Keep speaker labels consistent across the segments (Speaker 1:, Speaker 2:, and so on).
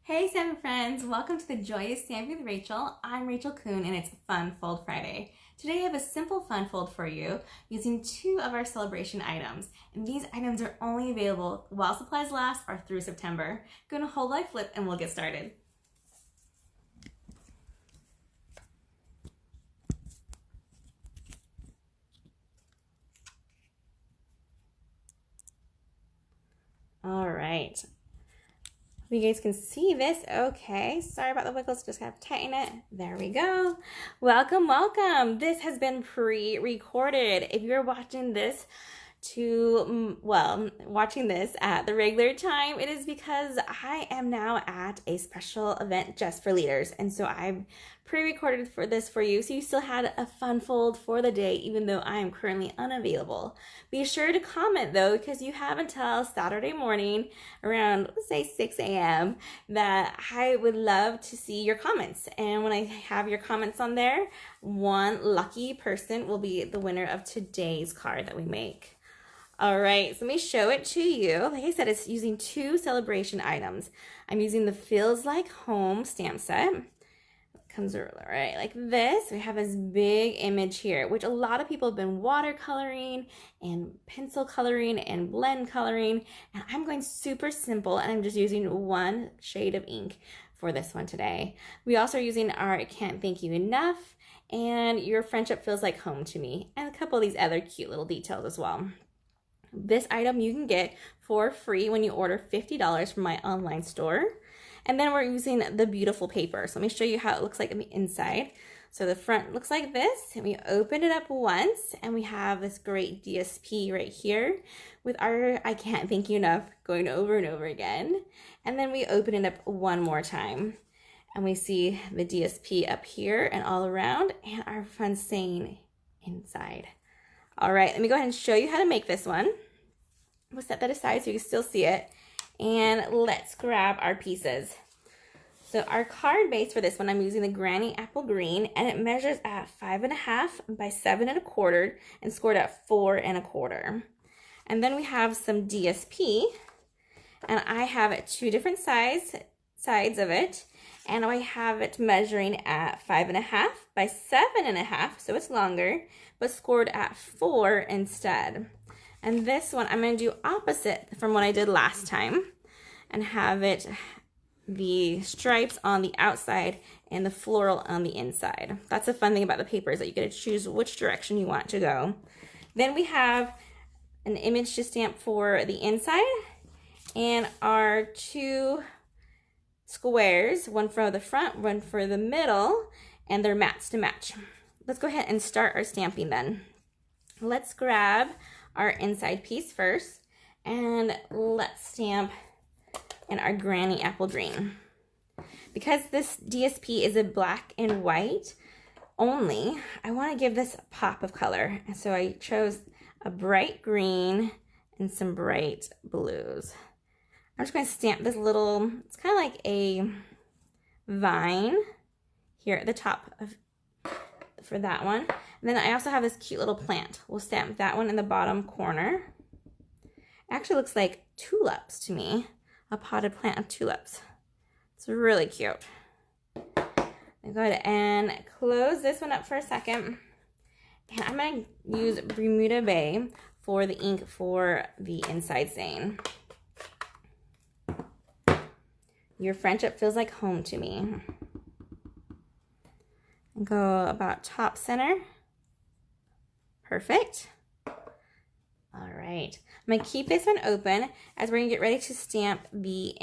Speaker 1: Hey Stampin' friends, welcome to the Joyous Stamping with Rachel. I'm Rachel Kuhn and it's Fun Fold Friday. Today I have a simple fun fold for you using two of our celebration items. And these items are only available while supplies last or through September. Go to Hold Light Flip and we'll get started. All right. You guys can see this. Okay, sorry about the wiggles, just gotta tighten it. There we go. Welcome, welcome. This has been pre-recorded. If you're watching this watching this at the regular time, it is because I am now at a special event just for leaders. And so I've pre-recorded for this for you. So you still had a fun fold for the day, even though I am currently unavailable. Be sure to comment though, because you have until Saturday morning around, let's say 6 a.m. that I would love to see your comments. And when I have your comments on there, one lucky person will be the winner of today's card that we make. All right, so let me show it to you. Like I said, it's using two celebration items. I'm using the Feels Like Home stamp set. It comes right like this. We have this big image here, which a lot of people have been watercoloring and pencil coloring and blend coloring. And I'm going super simple and I'm just using one shade of ink for this one today. We also are using our I Can't Thank You Enough and Your Friendship Feels Like Home to Me, and a couple of these other cute little details as well. This item you can get for free when you order $50 from my online store. And then we're using the beautiful paper. So let me show you how it looks like on the inside. So the front looks like this, and we open it up once, and we have this great DSP right here with our I Can't Thank You Enough going over and over again. And then we open it up one more time, and we see the DSP up here and all around, and our fun saying inside. All right, let me go ahead and show you how to make this one. We'll set that aside so you can still see it. And let's grab our pieces. So our card base for this one, I'm using the Granny Apple Green, and it measures at 5.5 by 7 1/4 and scored at 4 1/4. And then we have some DSP, and I have two different sides of it. And I have it measuring at 5.5 by 7 1/2, so it's longer, but scored at 4 instead. And this one, I'm going to do opposite from what I did last time and have it the stripes on the outside and the floral on the inside. That's the fun thing about the paper, is that you get to choose which direction you want to go. Then we have an image to stamp for the inside and our two squares, one for the front, one for the middle, and they're mats to match. Let's go ahead and start our stamping then. Let's grab our inside piece first, and let's stamp in our Granny Apple Green. Because this DSP is a black and white only, I want to give this a pop of color, and so I chose a bright green and some bright blues. I'm just going to stamp this little, it's kind of like a vine here at the top for that one. And then I also have this cute little plant. We'll stamp that one in the bottom corner. It actually looks like tulips to me, a potted plant of tulips. It's really cute. I'm going to go ahead and close this one up for a second. And I'm going to use Bermuda Bay for the ink for the inside saying. Your friendship feels like home to me. And go about top center. Perfect. All right. I'm going to keep this one open as we're going to get ready to stamp the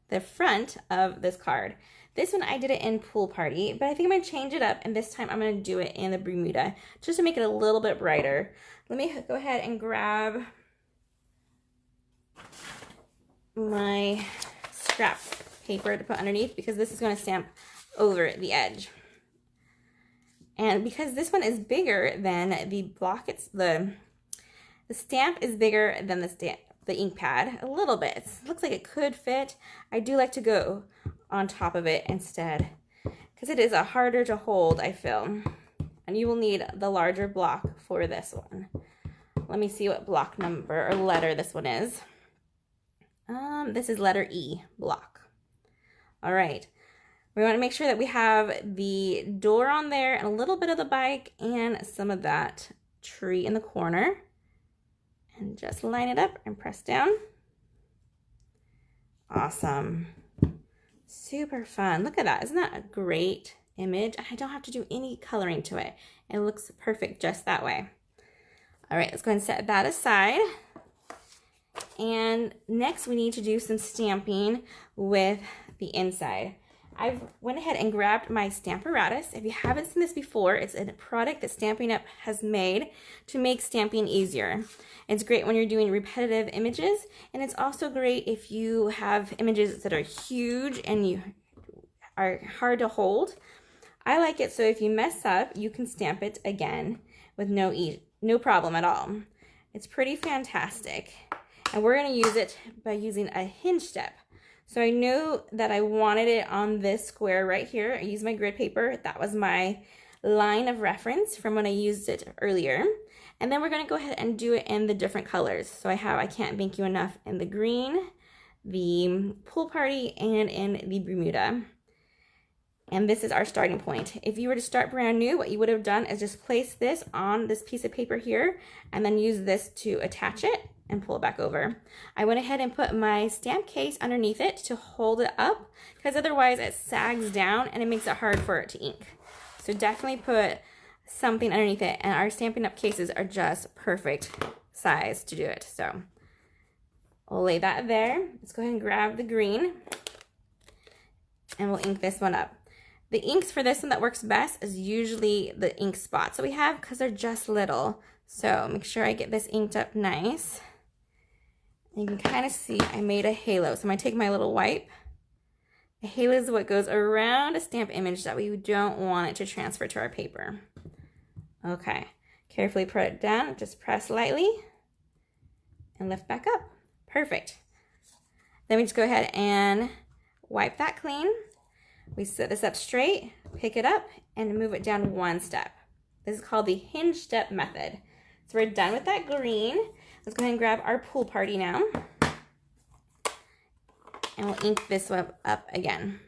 Speaker 1: the front of this card. This one I did it in Pool Party, but I think I'm going to change it up, and this time I'm going to do it in the Bermuda just to make it a little bit brighter. Let me go ahead and grab my scrap paper to put underneath, because this is going to stamp over the edge. And because this one is bigger than the block, the stamp is bigger than the ink pad a little bit. It looks like it could fit. I do like to go on top of it instead, because it is harder to hold, I feel. And you will need the larger block for this one. Let me see what block number or letter this one is. This is letter E block. All right. We want to make sure that we have the door on there and a little bit of the bike and some of that tree in the corner. And just line it up and press down. Awesome. Super fun. Look at that. Isn't that a great image? I don't have to do any coloring to it. It looks perfect just that way. All right, let's go ahead and set that aside. And next we need to do some stamping with the inside. I went ahead and grabbed my Stamparatus. If you haven't seen this before, it's a product that Stampin' Up! Has made to make stamping easier. It's great when you're doing repetitive images, and it's also great if you have images that are huge and you are hard to hold. I like it so if you mess up, you can stamp it again with no problem at all. It's pretty fantastic. And we're going to use it by using a hinge step. So I knew that I wanted it on this square right here. I used my grid paper. That was my line of reference from when I used it earlier. And then we're going to go ahead and do it in the different colors. So I Can't Thank You Enough in the green, the Pool Party, and in the Bermuda. And this is our starting point. If you were to start brand new, what you would have done is just place this on this piece of paper here and then use this to attach it and pull it back over. I went ahead and put my stamp case underneath it to hold it up because otherwise it sags down and it makes it hard for it to ink. So definitely put something underneath it, and our Stampin' Up! Cases are just perfect size to do it. So we'll lay that there. Let's go ahead and grab the green and we'll ink this one up. The inks for this one that works best is usually the ink spots that we have because they're just little. So make sure I get this inked up nice. You can kind of see I made a halo. So I'm going to take my little wipe. A halo is what goes around a stamp image that we don't want it to transfer to our paper. Okay, carefully put it down. Just press lightly and lift back up. Perfect. Then we just go ahead and wipe that clean. We set this up straight, pick it up, and move it down one step. This is called the hinge step method. So we're done with that green. Let's go ahead and grab our Pool Party now. And we'll ink this one up again.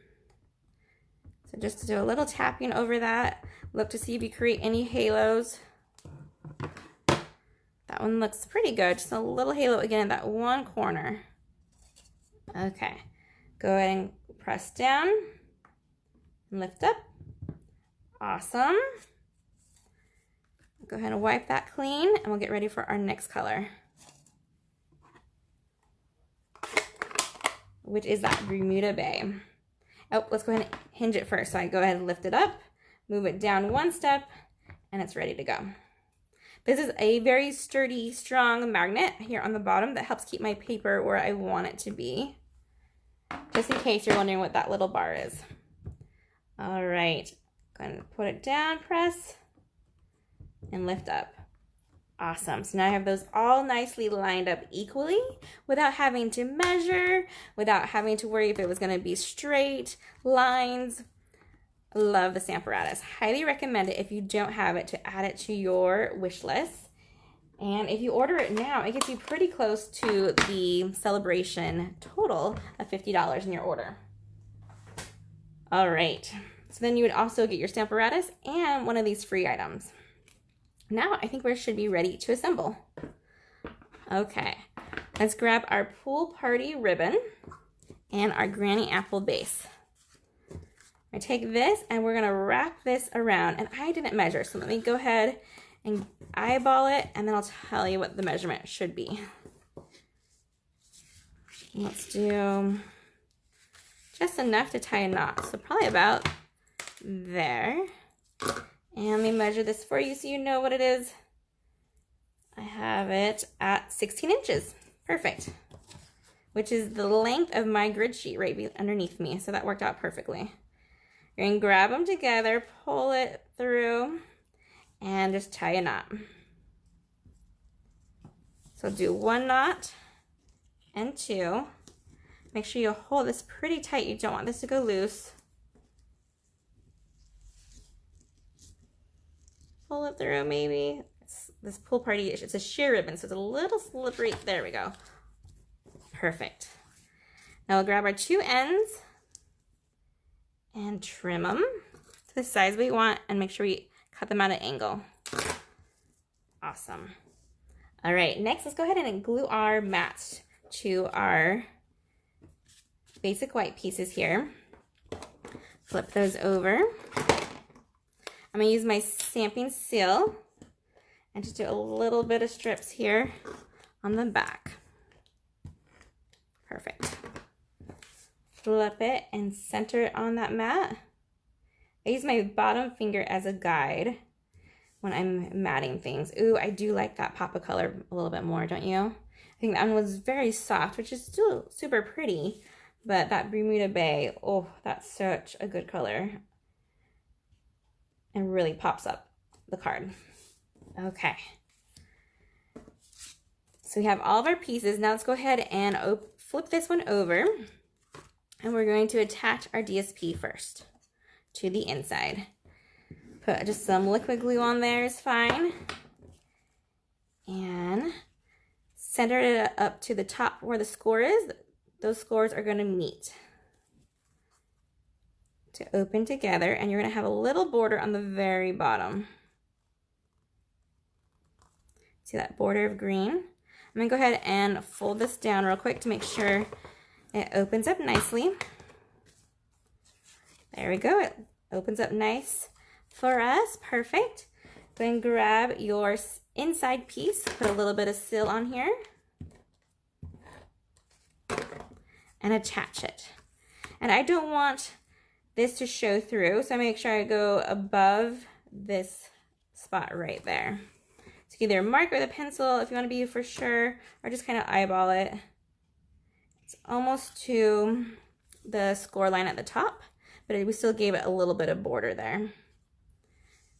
Speaker 1: So just to do a little tapping over that. Look to see if you create any halos. That one looks pretty good. Just a little halo again in that one corner. Okay. Go ahead and press down. Lift up. Awesome. Go ahead and wipe that clean and we'll get ready for our next color, which is that Bermuda Bay. Oh, let's go ahead and hinge it first. So I go ahead and lift it up, move it down one step, and it's ready to go. This is a very sturdy, strong magnet here on the bottom that helps keep my paper where I want it to be, just in case you're wondering what that little bar is. All right, go ahead and put it down, press, and lift up. Awesome. So now I have those all nicely lined up equally without having to measure, without having to worry if it was going to be straight lines. Love the Stamparatus. Highly recommend it if you don't have it to add it to your wish list. And if you order it now, it gets you pretty close to the celebration total of $50 in your order. All right, so then you would also get your Stamparatus and one of these free items. Now I think we should be ready to assemble. Okay, let's grab our Pool Party ribbon and our Granny Apple base. I take this and we're gonna wrap this around, and I didn't measure, so let me go ahead and eyeball it and then I'll tell you what the measurement should be. Let's do just enough to tie a knot, so probably about there. And let me measure this for you so you know what it is. I have it at 16 inches. Perfect. Which is the length of my grid sheet right underneath me, so that worked out perfectly. You're going to grab them together, pull it through, and just tie a knot. So do one knot and two. Make sure you hold this pretty tight. You don't want this to go loose. Pull it through maybe. This Pool Party, it's a sheer ribbon, so it's a little slippery. There we go. Perfect. Now we'll grab our two ends and trim them to the size we want and make sure we cut them at an angle. Awesome. All right, next let's go ahead and glue our mats to our basic white pieces here. Flip those over. I'm gonna use my Stampin' seal and just do a little bit of strips here on the back. Perfect. Flip it and center it on that mat. I use my bottom finger as a guide when I'm matting things. Ooh, I do like that pop of color a little bit more, don't you? I think that one was very soft, which is still super pretty, but that Bermuda Bay, oh, that's such a good color. And really pops up the card. Okay. So we have all of our pieces. Now let's go ahead and flip this one over. And we're going to attach our DSP first to the inside. Put just some liquid glue on there is fine. And center it up to the top where the score is. Those scores are going to meet to open together, and you're going to have a little border on the very bottom. See that border of green? I'm going to go ahead and fold this down real quick to make sure it opens up nicely. There we go. It opens up nice for us. Perfect. Go ahead and grab your inside piece. Put a little bit of seal on here. And attach it. And I don't want this to show through, so I make sure I go above this spot right there. So either mark with a pencil if you want to be for sure, or just kind of eyeball it. It's almost to the score line at the top, but we still gave it a little bit of border there.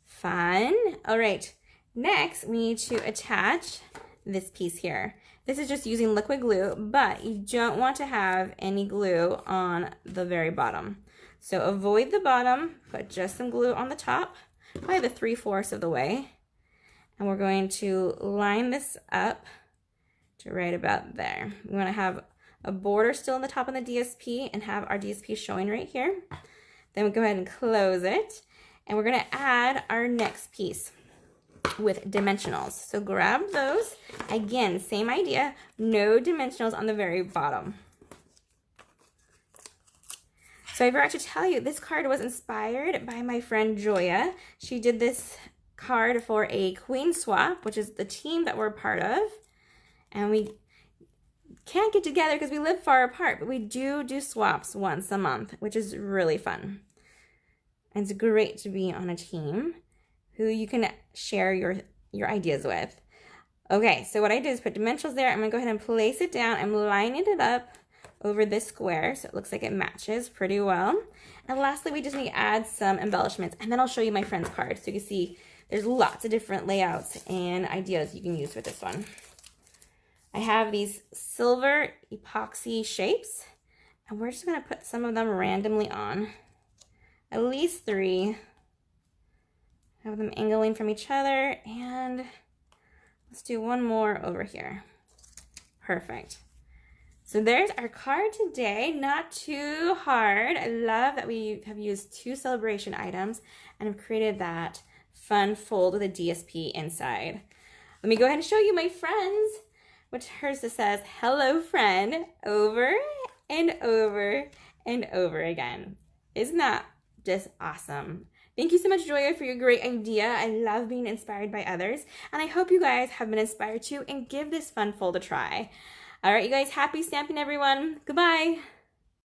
Speaker 1: Fun. All right, next we need to attach this piece here. This is just using liquid glue, but you don't want to have any glue on the very bottom. So avoid the bottom, put just some glue on the top, probably the 3/4 of the way. And we're going to line this up to right about there. We want to have a border still on the top of the DSP and have our DSP showing right here. Then we go ahead and close it. And we're going to add our next piece with dimensionals. So grab those. Again, same idea, no dimensionals on the very bottom. So I forgot to tell you, this card was inspired by my friend Joya. She did this card for a queen swap, which is the team that we're part of. And we can't get together because we live far apart, but we do swaps once a month, which is really fun. And it's great to be on a team who you can share your ideas with. Okay, so what I did is put dimensionals there. I'm gonna go ahead and place it down. I'm lining it up over this square so it looks like it matches pretty well. And lastly, we just need to add some embellishments, and then I'll show you my friend's card so you can see there's lots of different layouts and ideas you can use with this one. I have these silver epoxy shapes, and we're just gonna put some of them randomly on. At least 3. Have them angling from each other, and let's do one more over here. Perfect. So there's our card today. Not too hard. I love that we have used 2 celebration items and have created that fun fold with a DSP inside. Let me go ahead and show you my friends, which hers just says, "Hello friend," over and over and over again. Isn't that just awesome? Thank you so much, Joya, for your great idea. I love being inspired by others, and I hope you guys have been inspired too and give this fun fold a try. All right, you guys, happy stamping, everyone. Goodbye.